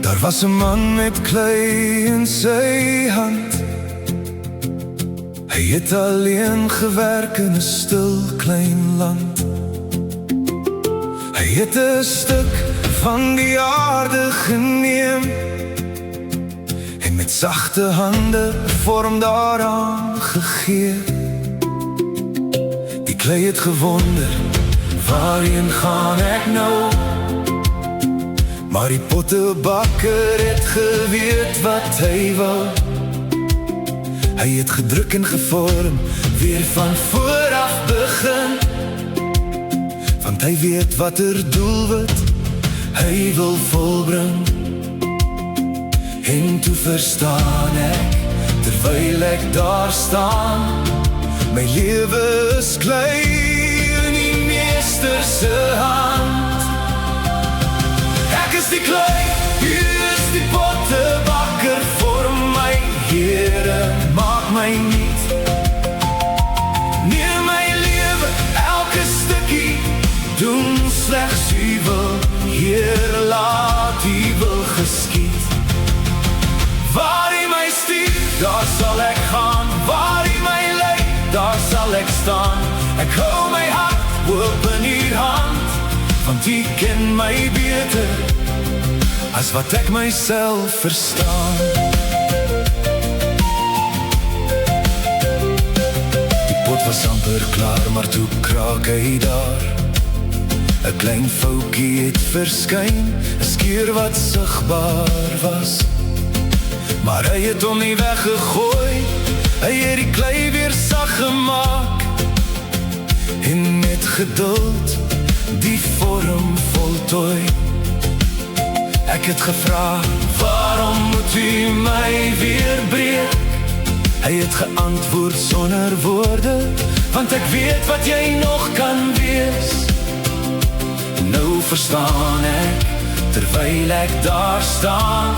Daar was 'n man met klei in sy hand. Hy het alleen gewerk in 'n stil klein land. Hy het 'n stuk van die aarde geneem en met sagte hande vorm daaraan gegee. Die klei het gewonder, waarheen gaan ek nou? Maar die pottebakker het geweet wat hy wou. Hy het gedruk en gevorm, weer van vooraf begin. Want hy weet wat doelwit hy wil volbring. En toe verstaan ek, terwyl ek daar staan, my lewe is klei in die Meester se hand. Ek is die klei, U is die pottebakker, vorm my, Here, maak my nuut. Neem my lewe, elke stukkie, doen slegs U wil, Here, laat U wil geskied. Waar U my stuur, daar sal ek gaan, waar U my lei, daar sal ek staan. Ek hou my hart oop in U hand, want U ken my beter as wat ek myself verstaan. Die pot was amper klaar, maar toe kraak hy daar. 'n klein foutjie het verskyn, 'n skeur wat sigbaar was. Maar hy het hom nie weggegooi, hy het die klei weer sag gemaak. En met geduld die vorm voltooi. Ek het gevra, waarom moet U my weer breek? Hy het geantwoord sonder woorde, want ek weet wat jy nog kan wees. Nou verstaan ek, terwyl ek daar staan,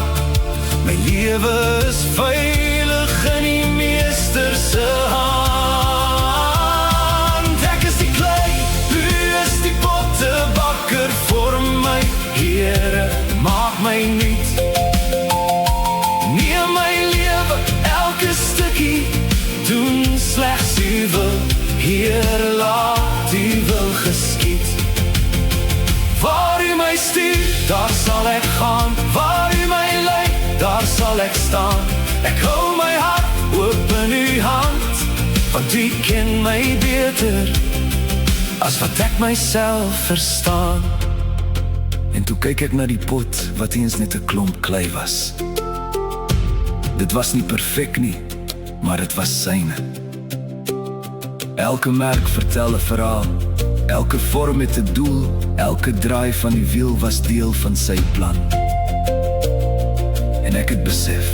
my lewe is veilig in die Meester se hand. Ek is die klei, U is die pottebakker, vorm my, Here, maak my nuut. Neem my lewe, elke stukkie, doen slegs U wil, Here, laat U wil geskied. Waar U my stuur, daar sal ek gaan, waar U my lei, daar sal ek staan. Ek hou my hart oop in U hand, want U ken my beter as wat ek myself verstaan. En toe kyk ek na die pot, wat eens net 'n klomp klei was. Dit was nie perfek nie, maar dit was syne. Elke merk vertel 'n verhaal, elke vorm het 'n doel, elke draai van die wiel was deel van sy plan. En ek het besef,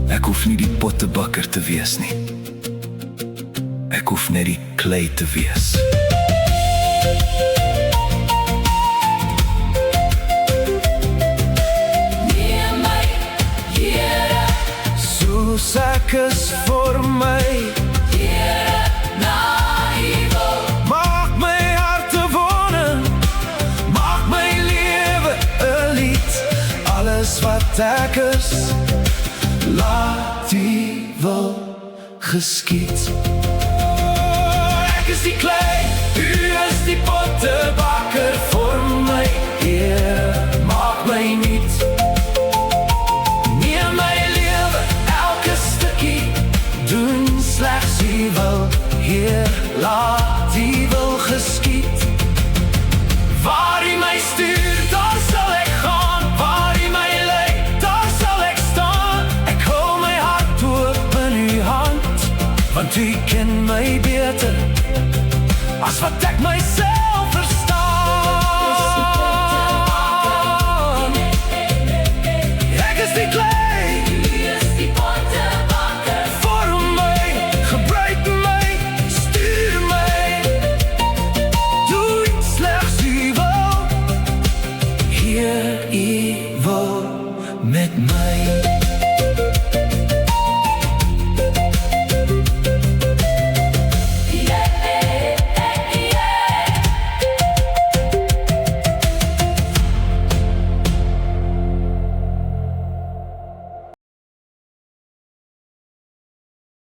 ek hoef nie die pottebakker te wees nie. Ek hoef net die klei te wees. Neem my, Here, soos ek is, vorm my, Here, na U wil. Maak my hart 'n woning, maak my lewe 'n lied. Alles wat ek is, laat U wil geskied. Ek is die klei, U is die pottebakker, vorm my, Here, maak my nuut. Neem my lewe, elke stukkie, doen slegs U wil, Heer, laat U wil geskied. Waar U my stuur, daar sal ek gaan, waar U my lei, daar sal ek staan. Ek hou my hart oop in U hand, want U ken my beter as wat ek myself